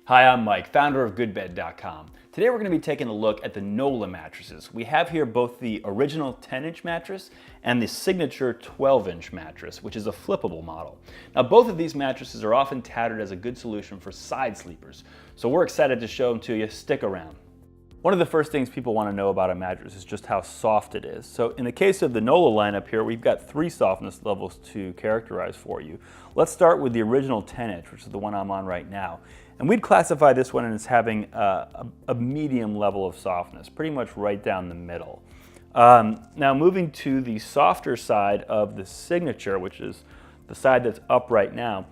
Hi, I'm Mike, founder of GoodBed.com. Today we're going to be taking a look at the Nolah mattresses. We have here both the original 10-inch mattress and the signature 12-inch mattress, which is a flippable model. Now both of these mattresses are often touted as a good solution for side sleepers, so we're excited to show them to you. Stick around. One of the first things people want to know about a mattress is just how soft it is. So in the case of the Nolah lineup here, we've got 3 softness levels to characterize for you. Let's start with the original 10-inch, which is the one I'm on right now. And we'd classify this one as having a medium level of softness, pretty much right down the middle. Now moving to the softer side of the signature, which is the side that's up right now,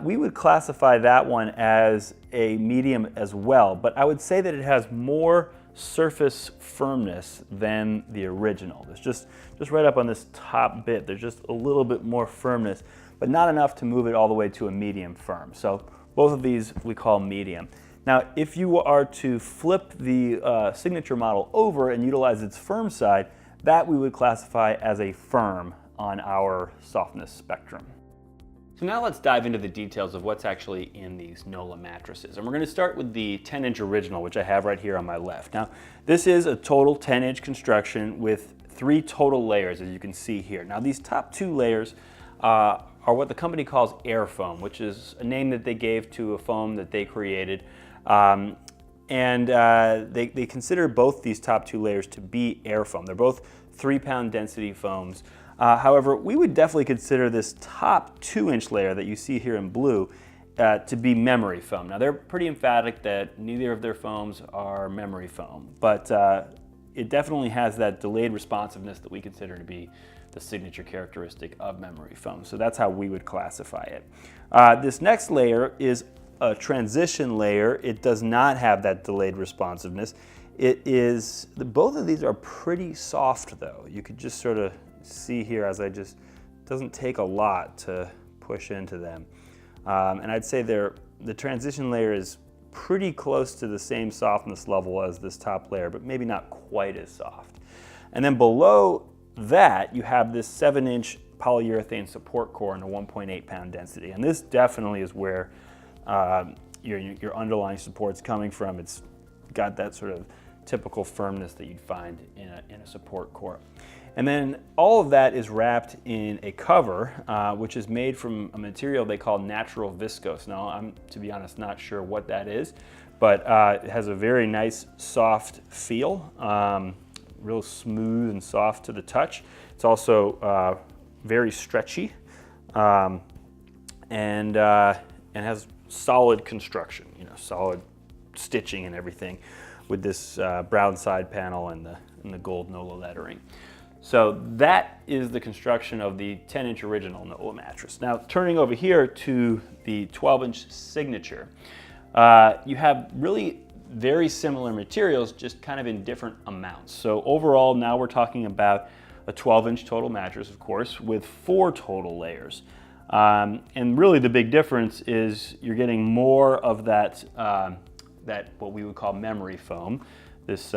we would classify that one as a medium as well, but I would say that it has more surface firmness than the original. There's just right up on this top bit, there's just a little bit more firmness, but not enough to move it all the way to a medium firm. So both of these we call medium. Now, if you are to flip the signature model over and utilize its firm side, that we would classify as a firm on our softness spectrum. So now let's dive into the details of what's actually in these Nolah mattresses. And we're going to start with the 10-inch original, which I have right here on my left. Now, this is a total 10-inch construction with 3 total layers, as you can see here. Now, these top 2 layers are what the company calls air foam, which is a name that they gave to a foam that they created. They consider both these top 2 layers to be air foam. They're both 3-pound density foams. However, we would definitely consider this top 2-inch layer that you see here in blue to be memory foam. Now they're pretty emphatic that neither of their foams are memory foam, but it definitely has that delayed responsiveness that we consider to be the signature characteristic of memory foam. So that's how we would classify it. This next layer is a transition layer. It does not have that delayed responsiveness. Both of these are pretty soft though. You could just sort of see here as doesn't take a lot to push into them. And I'd say the transition layer is pretty close to the same softness level as this top layer, but maybe not quite as soft. And then below that, you have this 7-inch polyurethane support core and a 1.8-pound density. And this definitely is where your underlying support's coming from. It's got that sort of typical firmness that you'd find in a support core. And then all of that is wrapped in a cover, which is made from a material they call natural viscose. Now, I'm, to be honest, not sure what that is, but it has a very nice soft feel, real smooth and soft to the touch. It's also very stretchy and has solid construction, solid stitching and everything with this brown side panel and the gold Nolah lettering. So that is the construction of the 10-inch original Nolah mattress. Now turning over here to the 12-inch signature, you have really very similar materials, just kind of in different amounts. So overall, now we're talking about a 12-inch total mattress, of course, with 4 total layers. And really the big difference is you're getting more of that what we would call memory foam, this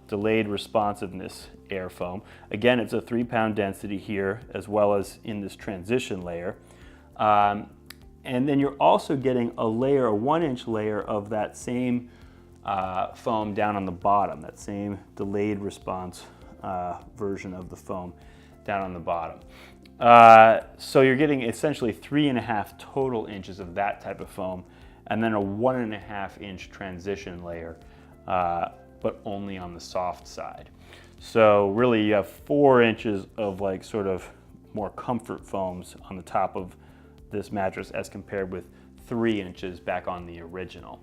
delayed responsiveness air foam. Again, it's a 3-pound density here, as well as in this transition layer. And then you're also getting a 1-inch layer of that same foam down on the bottom, that same delayed response version of the foam down on the bottom. So you're getting essentially 3.5 total inches of that type of foam, and then a 1.5-inch transition layer, but only on the soft side. So really you have 4 inches of sort of more comfort foams on the top of this mattress as compared with 3 inches back on the original.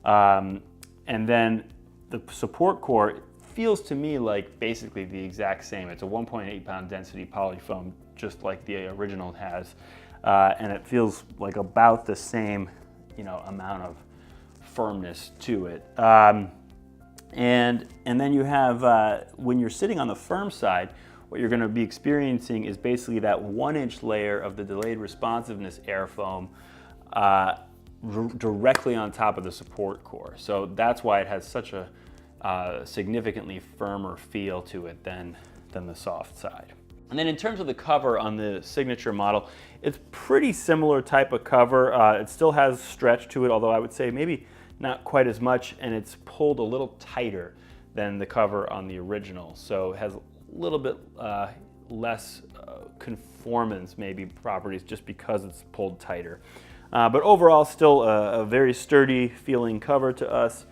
And then the support core feels to me like basically the exact same. It's a 1.8-pound density polyfoam, just like the original has, and it feels like about the same, amount of firmness to it. And then you have, when you're sitting on the firm side, what you're going to be experiencing is basically that 1-inch layer of the delayed responsiveness air foam directly on top of the support core. So that's why it has such a significantly firmer feel to it than the soft side. And then in terms of the cover on the Signature model, it's pretty similar type of cover. It still has stretch to it, although I would say maybe not quite as much, and it's pulled a little tighter than the cover on the original. So it has a little bit less conformance maybe properties just because it's pulled tighter. But overall, still a very sturdy feeling cover to us,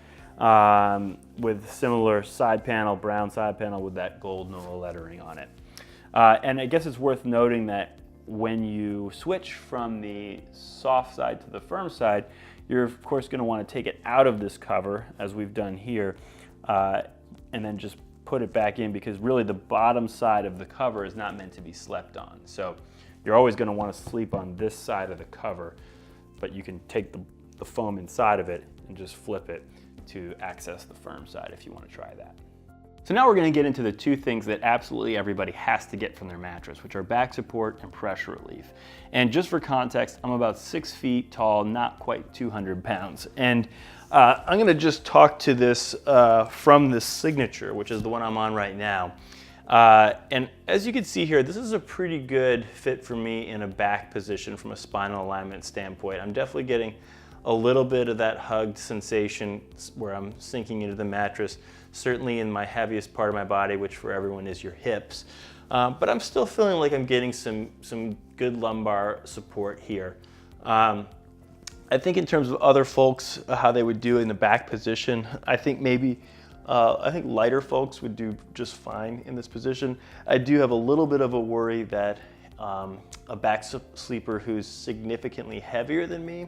with similar side panel, brown side panel with that gold Nolah lettering on it. And I guess it's worth noting that when you switch from the soft side to the firm side, you're of course going to want to take it out of this cover, as we've done here, and then just put it back in, because really the bottom side of the cover is not meant to be slept on. So you're always going to want to sleep on this side of the cover, but you can take the foam inside of it and just flip it to access the firm side if you want to try that. So now we're going to get into the two things that absolutely everybody has to get from their mattress, which are back support and pressure relief. And just for context, I'm about 6 feet tall, not quite 200 pounds. And I'm going to just talk to this from the Signature, which is the one I'm on right now. And as you can see here, this is a pretty good fit for me in a back position from a spinal alignment standpoint. I'm definitely getting a little bit of that hugged sensation where I'm sinking into the mattress, certainly in my heaviest part of my body, which for everyone is your hips. But I'm still feeling like I'm getting some good lumbar support here. I think in terms of other folks, how they would do in the back position, I think maybe I think lighter folks would do just fine in this position. I do have a little bit of a worry that a back sleeper who's significantly heavier than me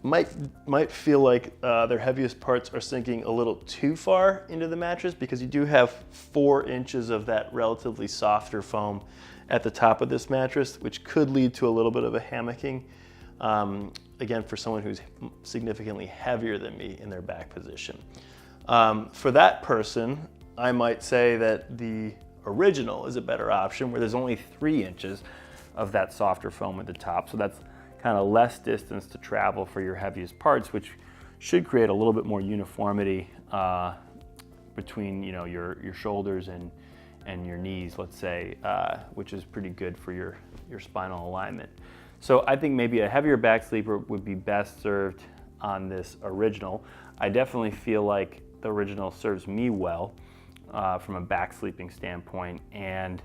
might feel like their heaviest parts are sinking a little too far into the mattress, because you do have 4 inches of that relatively softer foam at the top of this mattress, which could lead to a little bit of a hammocking. Again, for someone who's significantly heavier than me in their back position. For that person, I might say that the original is a better option, where there's only 3 inches of that softer foam at the top. So that's kind of less distance to travel for your heaviest parts, which should create a little bit more uniformity between your shoulders and your knees, let's say, which is pretty good for your spinal alignment. So I think maybe a heavier back sleeper would be best served on this original. I definitely feel like the original serves me well from a back sleeping standpoint, and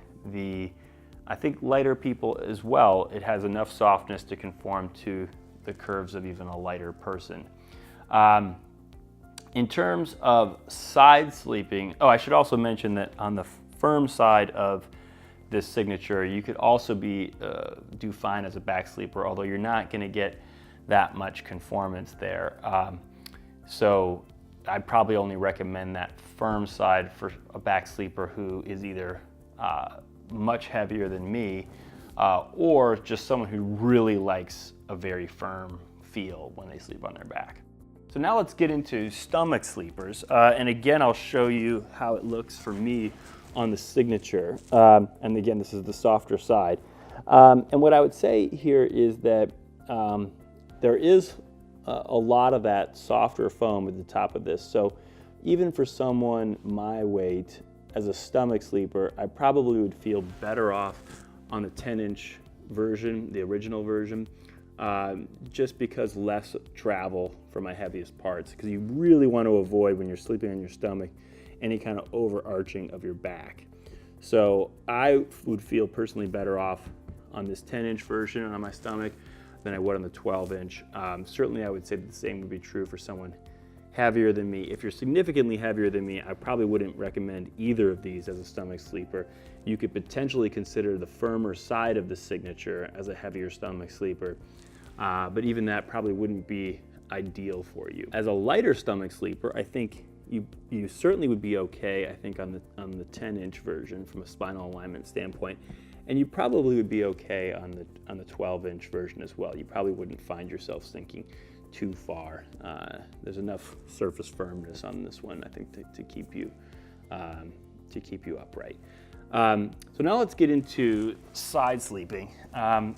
I think lighter people as well, it has enough softness to conform to the curves of even a lighter person. In terms of side sleeping, I should also mention that on the firm side of this Signature, you could also do fine as a back sleeper, although you're not going to get that much conformance there. So I'd probably only recommend that firm side for a back sleeper who is either much heavier than me, or just someone who really likes a very firm feel when they sleep on their back. So now let's get into stomach sleepers. And again, I'll show you how it looks for me on the Signature. And again, this is the softer side. And what I would say here is that there is a lot of that softer foam at the top of this. So even for someone my weight, as a stomach sleeper, I probably would feel better off on the 10-inch version, the original version, just because less travel for my heaviest parts, because you really want to avoid, when you're sleeping on your stomach, any kind of overarching of your back. So I would feel personally better off on this 10-inch version on my stomach than I would on the 12-inch. Certainly I would say the same would be true for someone heavier than me. If you're significantly heavier than me, I probably wouldn't recommend either of these as a stomach sleeper. You could potentially consider the firmer side of the Signature as a heavier stomach sleeper, but even that probably wouldn't be ideal for you. As a lighter stomach sleeper, I think you certainly would be okay, I think, on the 10-inch version from a spinal alignment standpoint, and you probably would be okay on the 12-inch version as well. You probably wouldn't find yourself sinking too far. There's enough surface firmness on this one, I think, to keep you upright. So now let's get into side sleeping,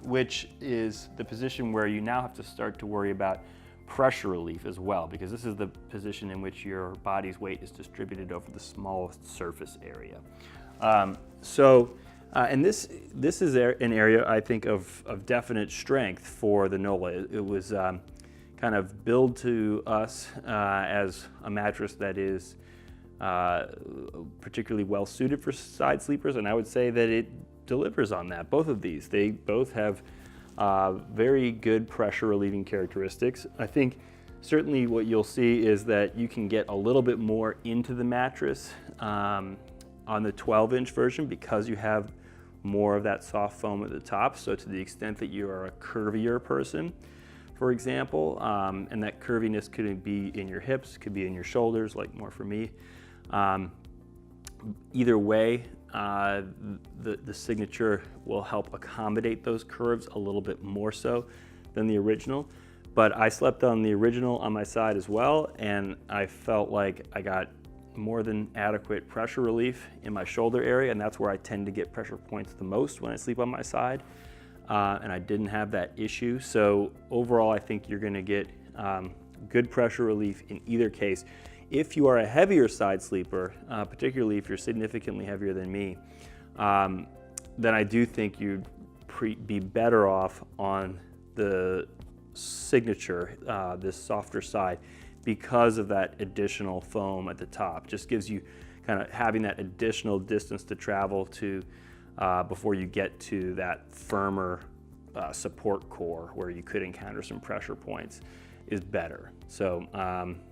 which is the position where you now have to start to worry about pressure relief as well, because this is the position in which your body's weight is distributed over the smallest surface area. So And this is an area, I think, of definite strength for the Nolah. It was kind of billed to us as a mattress that is particularly well suited for side sleepers, and I would say that it delivers on that. Both of these, they both have very good pressure relieving characteristics. I think certainly what you'll see is that you can get a little bit more into the mattress on the 12-inch version because you have more of that soft foam at the top. So to the extent that you are a curvier person, for example, and that curviness could be in your hips, could be in your shoulders, like more for me. Either way, the Signature will help accommodate those curves a little bit more so than the original. But I slept on the original on my side as well, and I felt like I got more than adequate pressure relief in my shoulder area, and that's where I tend to get pressure points the most when I sleep on my side. And I didn't have that issue. So overall, I think you're gonna get good pressure relief in either case. If you are a heavier side sleeper, particularly if you're significantly heavier than me, then I do think you'd be better off on the Signature, this softer side, because of that additional foam at the top. Just gives you kind of having that additional distance to travel to before you get to that firmer support core where you could encounter some pressure points is better. So,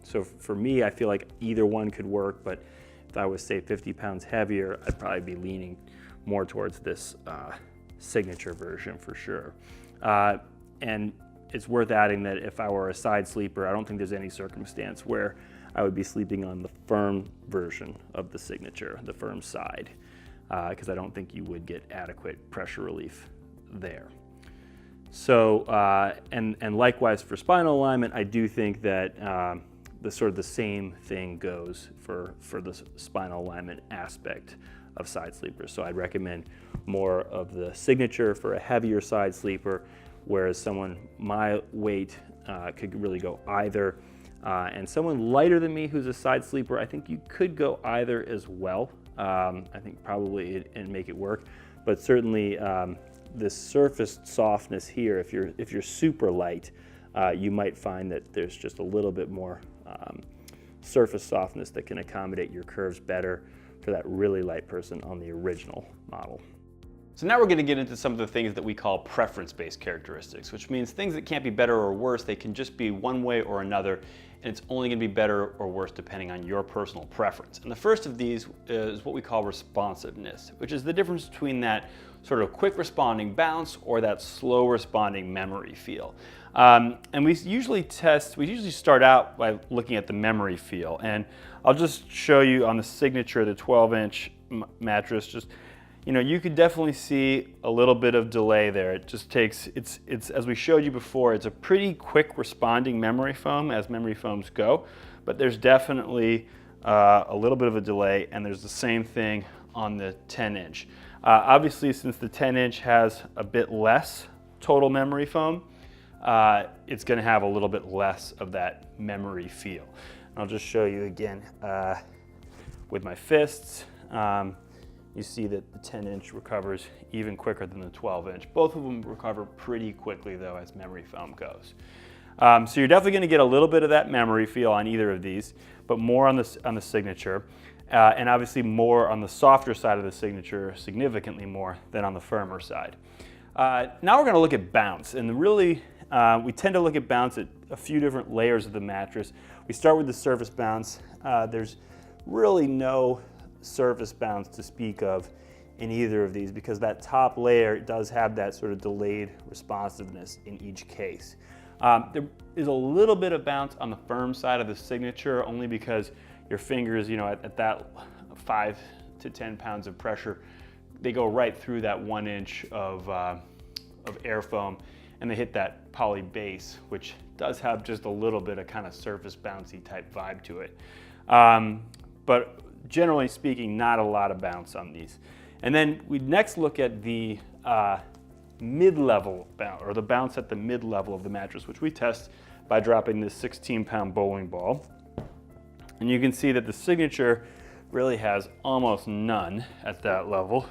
so for me, I feel like either one could work, but if I was, say, 50 pounds heavier, I'd probably be leaning more towards this Signature version for sure. And it's worth adding that if I were a side sleeper, I don't think there's any circumstance where I would be sleeping on the firm version of the Signature, the firm side, because I don't think you would get adequate pressure relief there. So, and likewise for spinal alignment, I do think that the same thing goes for the spinal alignment aspect of side sleepers. So I'd recommend more of the Signature for a heavier side sleeper, whereas someone my weight could really go either. And someone lighter than me who's a side sleeper, I think you could go either as well. I think probably and make it work, but certainly this surface softness here, if you're super light, you might find that there's just a little bit more surface softness that can accommodate your curves better for that really light person on the original model. So now we're going to get into some of the things that we call preference-based characteristics, which means things that can't be better or worse, they can just be one way or another, and it's only going to be better or worse depending on your personal preference. And the first of these is what we call responsiveness, which is the difference between that sort of quick responding bounce or that slow responding memory feel. And we usually start out by looking at the memory feel, and I'll just show you on the Signature, the 12-inch mattress, just, you know, you could definitely see a little bit of delay there. It just takes, it's as we showed you before, it's a pretty quick responding memory foam as memory foams go, but there's definitely a little bit of a delay, and there's the same thing on the 10-inch. Obviously, since the 10-inch has a bit less total memory foam, it's going to have a little bit less of that memory feel. I'll just show you again with my fists. You see that the 10-inch recovers even quicker than the 12-inch. Both of them recover pretty quickly though as memory foam goes. So you're definitely going to get a little bit of that memory feel on either of these, but more on the Signature, and obviously more on the softer side of the Signature, significantly more than on the firmer side. Now we're going to look at bounce, and really we tend to look at bounce at a few different layers of the mattress. We start with the surface bounce. There's really no surface bounce to speak of in either of these because that top layer does have that sort of delayed responsiveness in each case. There is a little bit of bounce on the firm side of the Signature, only because your fingers, you know, at that 5 to 10 pounds of pressure, they go right through that 1 inch of air foam, and they hit that poly base, which does have just a little bit of kind of surface bouncy type vibe to it. But generally speaking, not a lot of bounce on these. And then we next look at the mid-level bounce, or the bounce at the mid-level of the mattress, which we test by dropping this 16-pound bowling ball. And you can see that the Signature really has almost none at that level.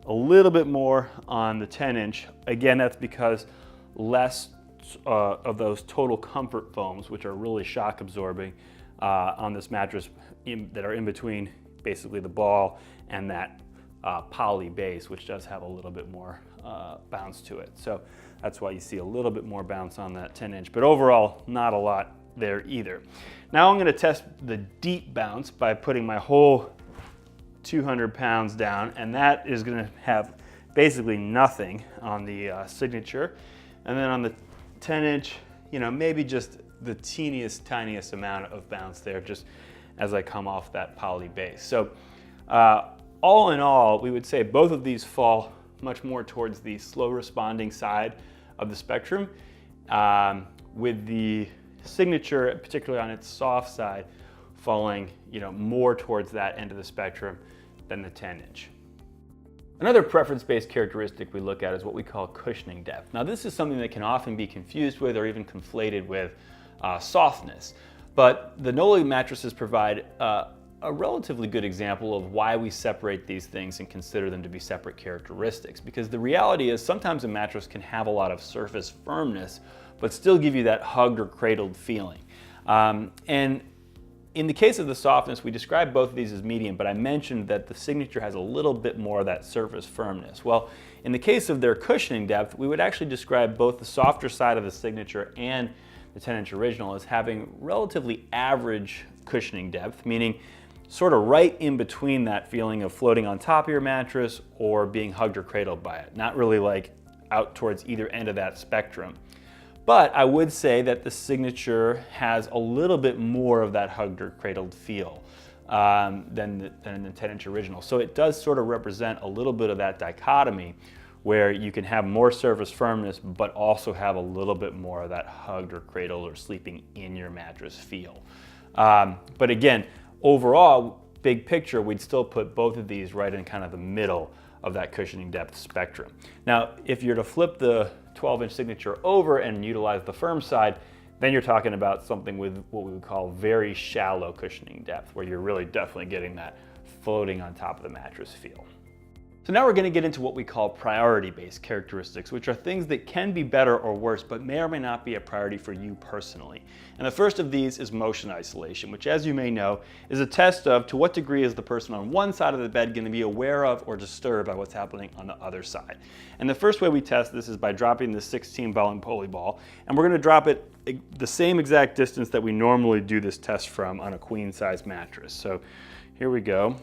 a little bit more on the 10-inch. Again, that's because less of those total comfort foams, which are really shock absorbing on this mattress that are in between basically the ball and that poly base, which does have a little bit more bounce to it. So that's why you see a little bit more bounce on that 10-inch, but overall not a lot there either. Now I'm going to test the deep bounce by putting my whole 200 pounds down, and that is going to have basically nothing on the signature. And then on the 10-inch, you know, maybe just the teeniest, tiniest amount of bounce there just as I come off that poly base. So all in all, we would say both of these fall much more towards the slow responding side of the spectrum, with the signature, particularly on its soft side, falling, you know, more towards that end of the spectrum than the 10-inch. Another preference-based characteristic we look at is what we call cushioning depth. Now, this is something that can often be confused with or even conflated with softness, but the Nolah mattresses provide a relatively good example of why we separate these things and consider them to be separate characteristics. Because the reality is sometimes a mattress can have a lot of surface firmness, but still give you that hugged or cradled feeling. And in the case of the softness, we describe both of these as medium, but I mentioned that the signature has a little bit more of that surface firmness. Well, in the case of their cushioning depth, we would actually describe both the softer side of the signature and the 10-inch original as having relatively average cushioning depth, meaning sort of right in between that feeling of floating on top of your mattress or being hugged or cradled by it, not really like out towards either end of that spectrum. But I would say that the signature has a little bit more of that hugged or cradled feel than the 10-inch original. So it does sort of represent a little bit of that dichotomy where you can have more surface firmness, but also have a little bit more of that hugged or cradled or sleeping in your mattress feel. But again, overall, big picture, we'd still put both of these right in kind of the middle of that cushioning depth spectrum. Now, if you're to flip the 12-inch signature over and utilize the firm side, then you're talking about something with what we would call very shallow cushioning depth, where you're really definitely getting that floating on top of the mattress feel. So now we're going to get into what we call priority-based characteristics, which are things that can be better or worse, but may or may not be a priority for you personally. And the first of these is motion isolation, which, as you may know, is a test of to what degree is the person on one side of the bed going to be aware of or disturbed by what's happening on the other side. And the first way we test this is by dropping the 16-ball and pulley ball, and we're going to drop it the same exact distance that we normally do this test from on a queen-size mattress. So here we go.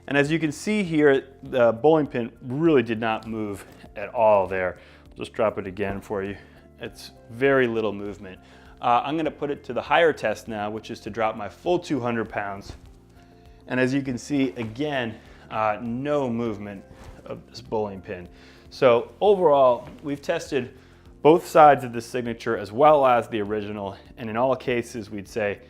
And as you can see here, the bowling pin really did not move at all there. I'll just drop it again for you. It's very little movement. I'm gonna put it to the higher test now, which is to drop my full 200 pounds. And as you can see, again, no movement of this bowling pin. So overall, we've tested both sides of the signature as well as the original. And in all cases, we'd say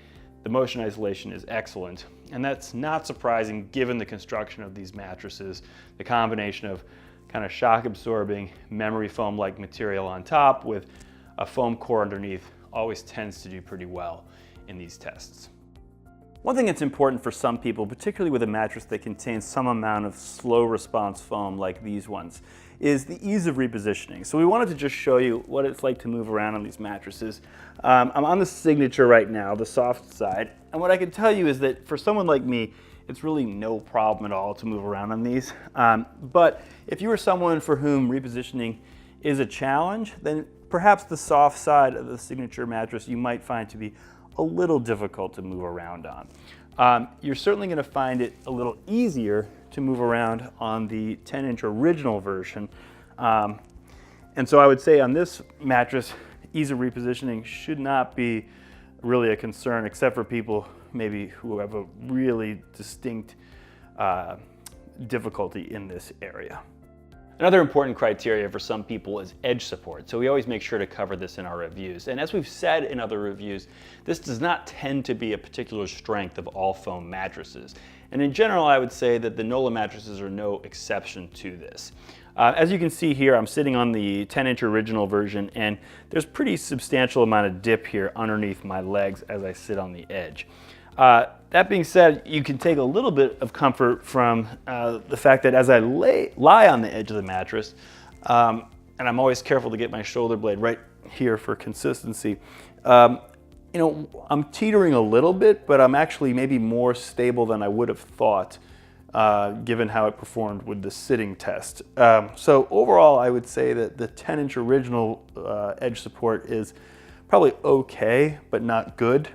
the motion isolation is excellent. And that's not surprising given the construction of these mattresses, the combination of kind of shock absorbing memory foam-like material on top with a foam core underneath always tends to do pretty well in these tests. One thing that's important for some people, particularly with a mattress that contains some amount of slow response foam like these ones, is the ease of repositioning. So we wanted to just show you what it's like to move around on these mattresses. I'm on the signature right now, the soft side, and what I can tell you is that for someone like me, it's really no problem at all to move around on these. But if you are someone for whom repositioning is a challenge, then perhaps the soft side of the signature mattress you might find to be a little difficult to move around on. You're certainly going to find it a little easier to move around on the 10-inch original version. And so I would say on this mattress, ease of repositioning should not be really a concern, except for people maybe who have a really distinct difficulty in this area. Another important criteria for some people is edge support, so we always make sure to cover this in our reviews. And as we've said in other reviews, this does not tend to be a particular strength of all foam mattresses. And in general, I would say that the Nolah mattresses are no exception to this. As you can see here, I'm sitting on the 10-inch original version, and there's a pretty substantial amount of dip here underneath my legs as I sit on the edge. that being said, you can take a little bit of comfort from the fact that as I lie on the edge of the mattress, and I'm always careful to get my shoulder blade right here for consistency, you know, I'm teetering a little bit, but I'm actually maybe more stable than I would have thought, given how it performed with the sitting test. So overall, I would say that the 10-inch original edge support is probably okay, but not good.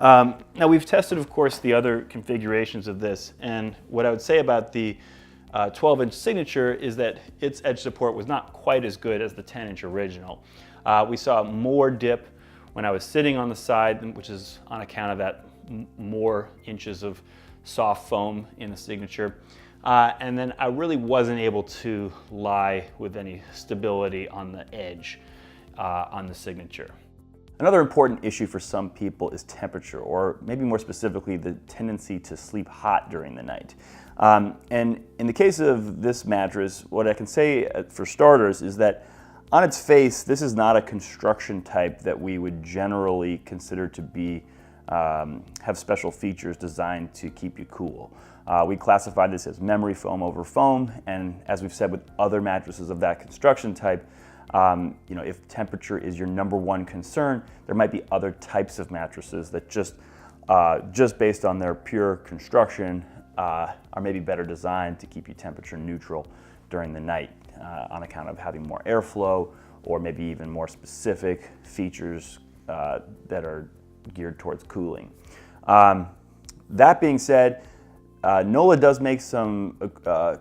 Now we've tested, of course, the other configurations of this, and what I would say about the 12-inch signature is that its edge support was not quite as good as the 10-inch original. We saw more dip when I was sitting on the side, which is on account of that more inches of soft foam in the signature. And then I really wasn't able to lie with any stability on the edge on the signature. Another important issue for some people is temperature, or maybe more specifically, the tendency to sleep hot during the night. And in the case of this mattress, what I can say for starters is that on its face, this is not a construction type that we would generally consider to be have special features designed to keep you cool. We classify this as memory foam over foam, and as we've said with other mattresses of that construction type, you know, if temperature is your #1 concern, there might be other types of mattresses that just based on their pure construction are maybe better designed to keep you temperature neutral during the night on account of having more airflow or maybe even more specific features that are geared towards cooling. That being said, Nolah does make some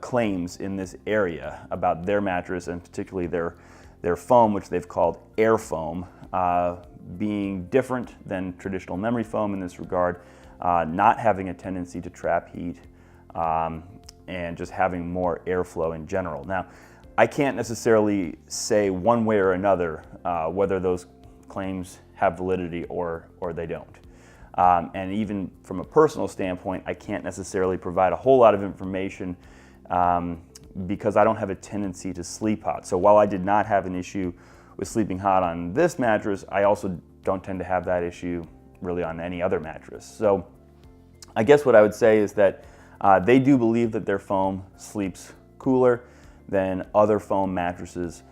claims in this area about their mattress, and particularly their foam, which they've called air foam, being different than traditional memory foam in this regard, not having a tendency to trap heat, and just having more airflow in general. Now, I can't necessarily say one way or another whether those claims have validity or they don't. And even from a personal standpoint, I can't necessarily provide a whole lot of information because I don't have a tendency to sleep hot. So while I did not have an issue with sleeping hot on this mattress, I also don't tend to have that issue really on any other mattress. So I guess what I would say is that they do believe that their foam sleeps cooler than other foam mattresses.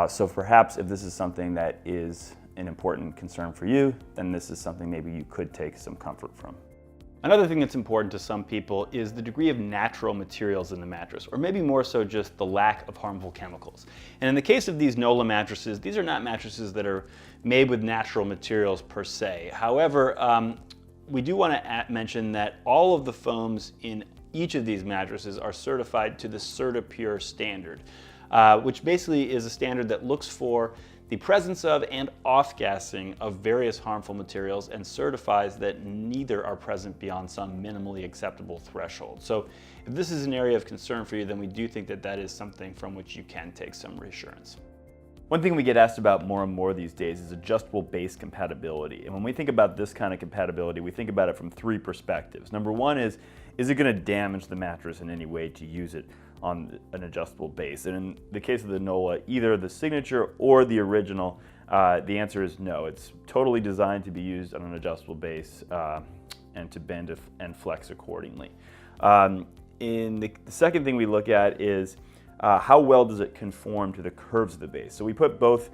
So perhaps if this is something that is an important concern for you, then this is something maybe you could take some comfort from. Another thing that's important to some people is the degree of natural materials in the mattress, or maybe more so just the lack of harmful chemicals. And in the case of these Nolah mattresses, these are not mattresses that are made with natural materials per se. However, we do want to mention that all of the foams in each of these mattresses are certified to the CertiPure standard, which basically is a standard that looks for the presence of and off-gassing of various harmful materials and certifies that neither are present beyond some minimally acceptable threshold. So if this is an area of concern for you, then we do think that that is something from which you can take some reassurance. One thing we get asked about more and more these days is adjustable base compatibility. And when we think about this kind of compatibility, we think about it from 3 perspectives. Number one is it going to damage the mattress in any way to use it on an adjustable base? And in the case of the Nolah, either the signature or the original, the answer is no. It's totally designed to be used on an adjustable base and to bend and flex accordingly. The second thing we look at is how well does it conform to the curves of the base. So we put both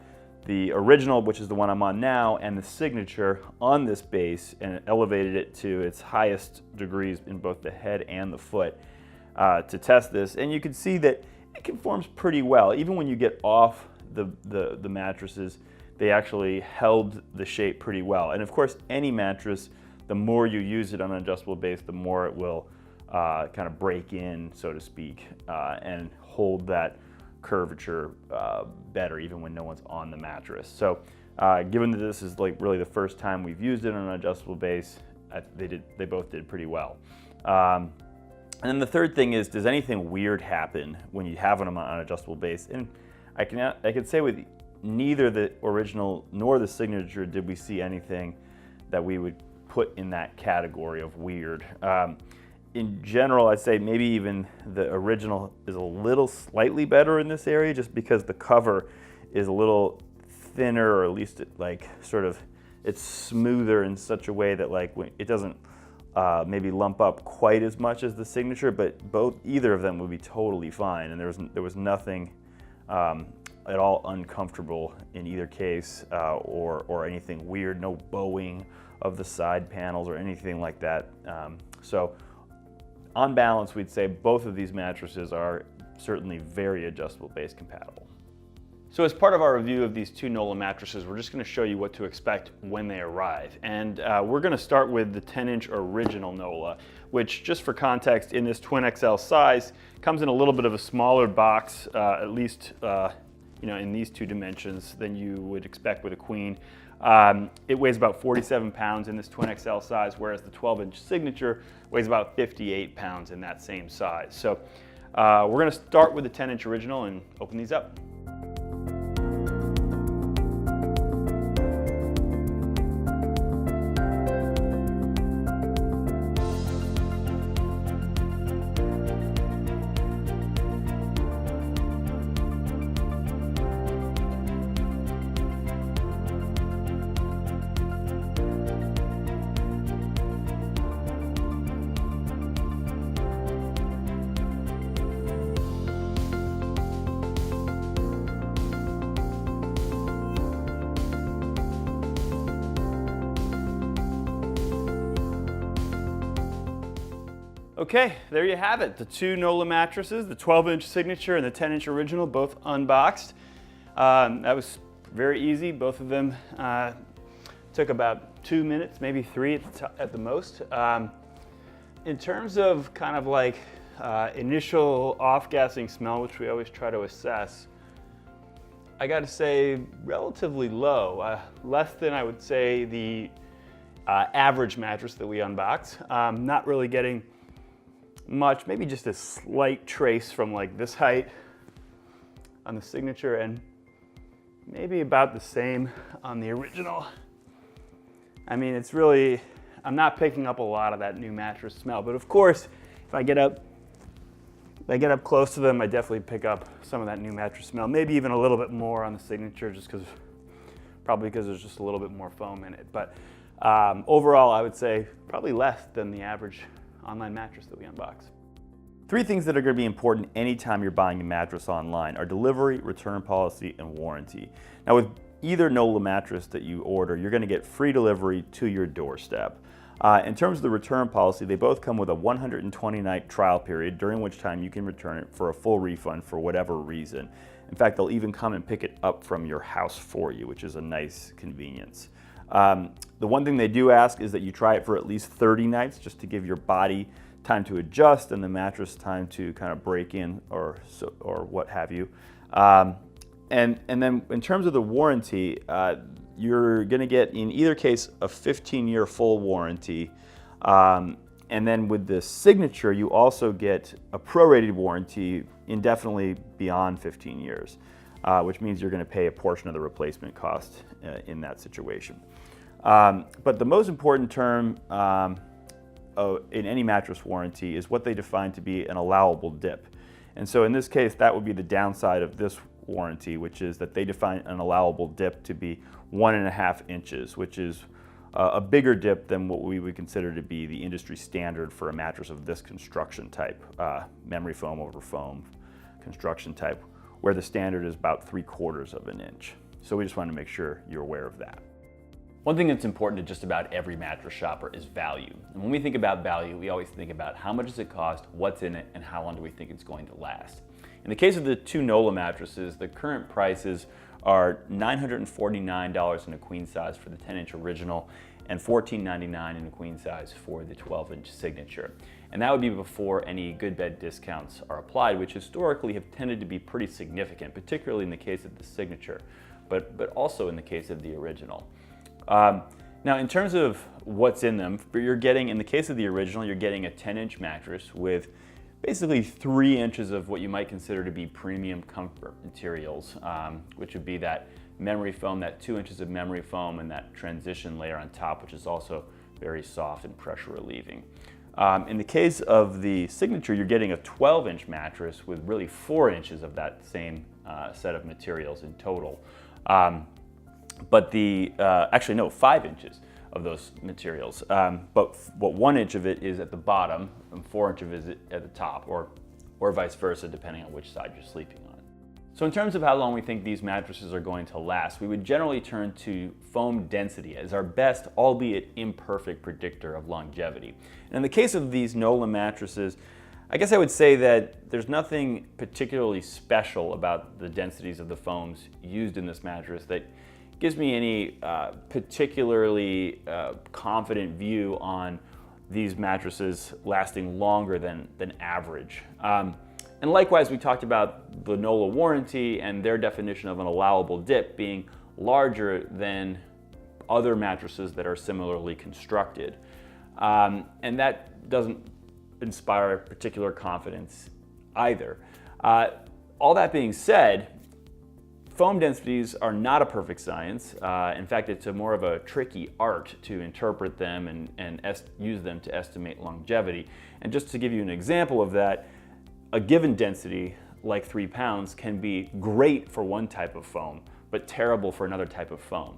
the original, which is the one I'm on now, and the signature on this base and elevated it to its highest degrees in both the head and the foot to test this. And you can see that it conforms pretty well. Even when you get off the mattresses, they actually held the shape pretty well. And of course, any mattress, the more you use it on an adjustable base, the more it will kind of break in, so to speak, and hold that curvature better even when no one's on the mattress. So given that this is like really the first time we've used it on an adjustable base, they both did pretty well. And then the third thing is, does anything weird happen when you have them on an adjustable base? And I can say with neither the original nor the signature did we see anything that we would put in that category of weird. In general, I'd say maybe even the original is a little slightly better in this area, just because the cover is a little thinner, or at least it's smoother in such a way that it doesn't maybe lump up quite as much as the Signature, but either of them would be totally fine, and there was nothing at all uncomfortable in either case, or anything weird, no bowing of the side panels or anything like that. So on balance, we'd say both of these mattresses are certainly very adjustable base compatible. So as part of our review of these two Nolah mattresses, we're just going to show you what to expect when they arrive. And we're going to start with the 10-inch original Nolah, which, just for context, in this twin XL size, comes in a little bit of a smaller box, at least in these two dimensions, than you would expect with a queen. It weighs about 47 pounds in this twin XL size, whereas the 12-inch Signature weighs about 58 pounds in that same size. So we're going to start with the 10-inch original and open these up. Okay, there you have it. The two Nolah mattresses, the 12-inch Signature and the 10-inch original, both unboxed. That was very easy. Both of them took about 2 minutes, maybe 3 at the most. In terms of kind of like initial off-gassing smell, which we always try to assess, I got to say relatively low, less than I would say the average mattress that we unboxed. Not really getting much, maybe just a slight trace from like this height on the Signature, and maybe about the same on the original. I mean, it's really, I'm not picking up a lot of that new mattress smell, but of course, if I get up close to them, I definitely pick up some of that new mattress smell, maybe even a little bit more on the Signature, probably because there's just a little bit more foam in it. But overall, I would say probably less than the average online mattress that we unbox. 3 things that are going to be important anytime you're buying a mattress online are delivery, return policy, and warranty. Now, with either Nolah mattress that you order, you're going to get free delivery to your doorstep. In terms of the return policy, they both come with a 120-night trial period, during which time you can return it for a full refund for whatever reason. In fact, they'll even come and pick it up from your house for you, which is a nice convenience. The one thing they do ask is that you try it for at least 30 nights, just to give your body time to adjust and the mattress time to kind of break in or what have you. And then in terms of the warranty, you're going to get, in either case, a 15-year full warranty. And then with the Signature, you also get a prorated warranty indefinitely beyond 15 years, which means you're going to pay a portion of the replacement cost in that situation. But the most important term in any mattress warranty is what they define to be an allowable dip. And so in this case, that would be the downside of this warranty, which is that they define an allowable dip to be 1.5 inches, which is a bigger dip than what we would consider to be the industry standard for a mattress of this construction type, memory foam over foam construction type, where the standard is about 3/4 of an inch. So we just want to make sure you're aware of that. One thing that's important to just about every mattress shopper is value. And when we think about value, we always think about how much does it cost, what's in it, and how long do we think it's going to last. In the case of the two Nolah mattresses, the current prices are $949 in a queen size for the 10-inch original and $14.99 in a queen size for the 12-inch Signature. And that would be before any GoodBed discounts are applied, which historically have tended to be pretty significant, particularly in the case of the Signature, but also in the case of the original. Now, in terms of what's in them, you're getting, in the case of the original, you're getting a 10-inch mattress with basically 3 inches of what you might consider to be premium comfort materials, which would be that memory foam, that 2 inches of memory foam, and that transition layer on top, which is also very soft and pressure relieving. In the case of the Signature, you're getting a 12-inch mattress with really 4 inches of that same set of materials in total. But actually no, 5 inches of those materials. But 1 inch of it is at the bottom and 4 inch of it is at the top, or vice versa, depending on which side you're sleeping on. So in terms of how long we think these mattresses are going to last, we would generally turn to foam density as our best, albeit imperfect, predictor of longevity. And in the case of these Nolah mattresses, I guess I would say that there's nothing particularly special about the densities of the foams used in this mattress that gives me any particularly confident view on these mattresses lasting longer than average. And likewise, we talked about the Nolah warranty and their definition of an allowable dip being larger than other mattresses that are similarly constructed. And that doesn't inspire particular confidence either. All that being said, foam densities are not a perfect science. In fact, it's more of a tricky art to interpret them and use them to estimate longevity. And just to give you an example of that, a given density, like 3 pounds, can be great for one type of foam, but terrible for another type of foam.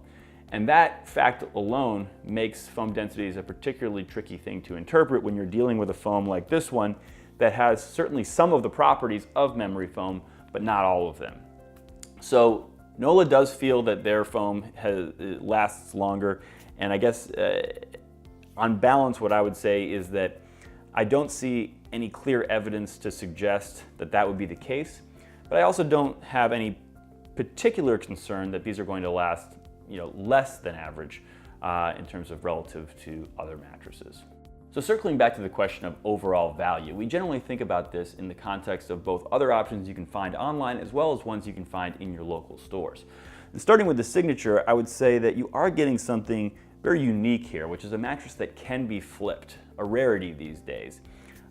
And that fact alone makes foam densities a particularly tricky thing to interpret when you're dealing with a foam like this one that has certainly some of the properties of memory foam, but not all of them. So Nolah does feel that their foam lasts longer, and I guess on balance what I would say is that I don't see any clear evidence to suggest that that would be the case, but I also don't have any particular concern that these are going to last less than average in terms of relative to other mattresses. So circling back to the question of overall value, we generally think about this in the context of both other options you can find online as well as ones you can find in your local stores. And starting with the Signature, I would say that you are getting something very unique here, which is a mattress that can be flipped, a rarity these days.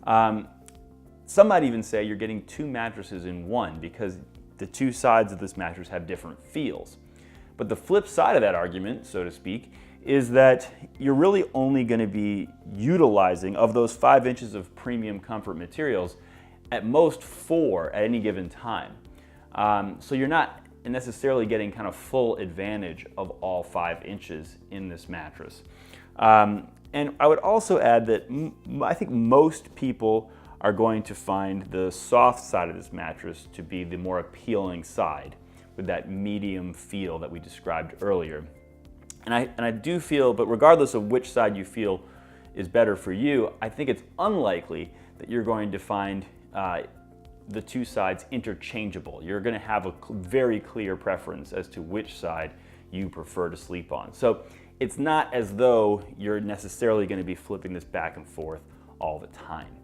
Some might even say you're getting 2 mattresses in one because the 2 sides of this mattress have different feels. But the flip side of that argument, so to speak, is that you're really only going to be utilizing, of those 5 inches of premium comfort materials, at most 4 at any given time. So you're not necessarily getting kind of full advantage of all 5 inches in this mattress. And I would also add that I think most people are going to find the soft side of this mattress to be the more appealing side, with that medium feel that we described earlier. And I do feel, but regardless of which side you feel is better for you, I think it's unlikely that you're going to find the 2 sides interchangeable. You're going to have a very clear preference as to which side you prefer to sleep on. So it's not as though you're necessarily going to be flipping this back and forth all the time.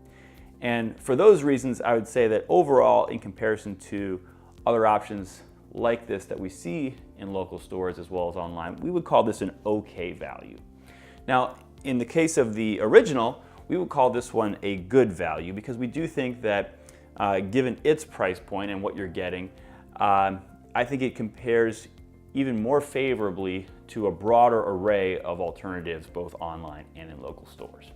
And for those reasons, I would say that overall, in comparison to other options like this that we see in local stores as well as online, we would call this an okay value. Now, in the case of the original, we would call this one a good value because we do think that given its price point and what you're getting, I think it compares even more favorably to a broader array of alternatives both online and in local stores.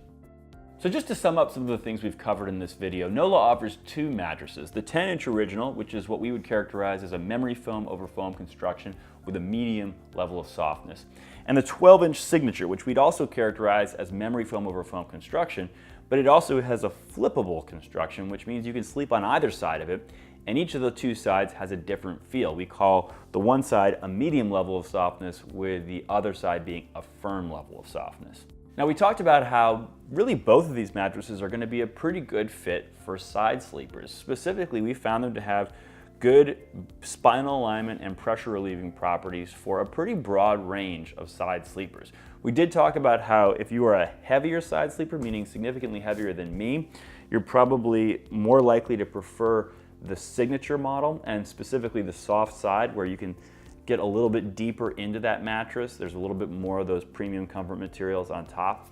So just to sum up some of the things we've covered in this video, Nolah offers 2 mattresses. The 10-inch original, which is what we would characterize as a memory foam over foam construction with a medium level of softness. And the 12-inch Signature, which we'd also characterize as memory foam over foam construction, but it also has a flippable construction, which means you can sleep on either side of it, and each of the 2 sides has a different feel. We call the one side a medium level of softness, with the other side being a firm level of softness. Now, we talked about how really both of these mattresses are going to be a pretty good fit for side sleepers. Specifically, we found them to have good spinal alignment and pressure relieving properties for a pretty broad range of side sleepers. We did talk about how if you are a heavier side sleeper, meaning significantly heavier than me, you're probably more likely to prefer the Signature model, and specifically the soft side, where you can get a little bit deeper into that mattress. There's a little bit more of those premium comfort materials on top.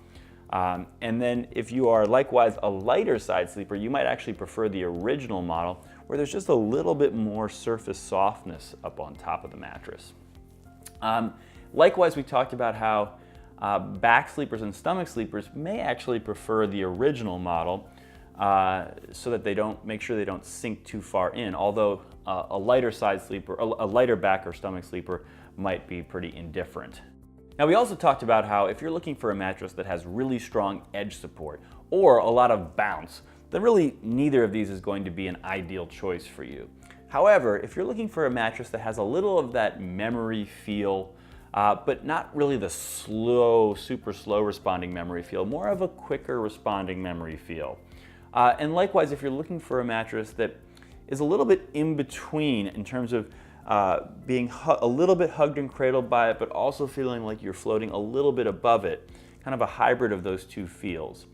And then if you are likewise a lighter side sleeper, you might actually prefer the original model, where there's just a little bit more surface softness up on top of the mattress. Likewise, we talked about how back sleepers and stomach sleepers may actually prefer the original model, so that they don't make sure they don't sink too far in, although a lighter side sleeper, a lighter back or stomach sleeper might be pretty indifferent. Now, we also talked about how if you're looking for a mattress that has really strong edge support or a lot of bounce, then really neither of these is going to be an ideal choice for you. However, if you're looking for a mattress that has a little of that memory feel, but not really the slow, super slow responding memory feel, more of a quicker responding memory feel. And likewise, if you're looking for a mattress that is a little bit in between in terms of being a little bit hugged and cradled by it, but also feeling like you're floating a little bit above it, kind of a hybrid of those two feels.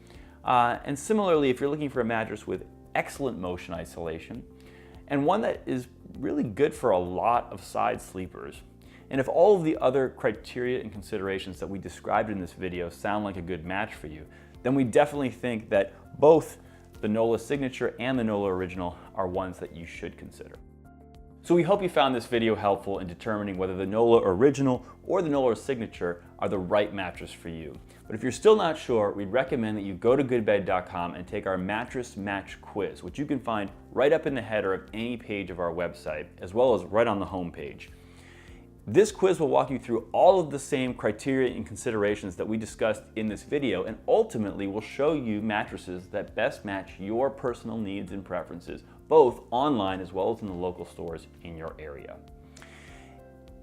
And similarly, if you're looking for a mattress with excellent motion isolation, and one that is really good for a lot of side sleepers, and if all of the other criteria and considerations that we described in this video sound like a good match for you, then we definitely think that both the Nolah Signature and the Nolah Original are ones that you should consider. So we hope you found this video helpful in determining whether the Nolah Original or the Nolah Signature are the right mattress for you. But if you're still not sure, we'd recommend that you go to goodbed.com and take our mattress match quiz, which you can find right up in the header of any page of our website, as well as right on the home page. This quiz will walk you through all of the same criteria and considerations that we discussed in this video, and ultimately will show you mattresses that best match your personal needs and preferences, both online as well as in the local stores in your area.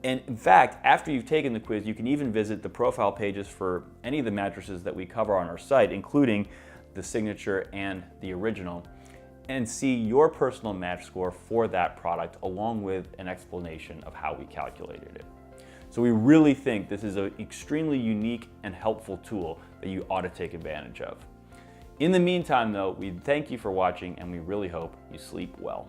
And in fact, after you've taken the quiz, you can even visit the profile pages for any of the mattresses that we cover on our site, including the Signature and the Original, and see your personal match score for that product, along with an explanation of how we calculated it. So we really think this is an extremely unique and helpful tool that you ought to take advantage of. In the meantime though, we thank you for watching and we really hope you sleep well.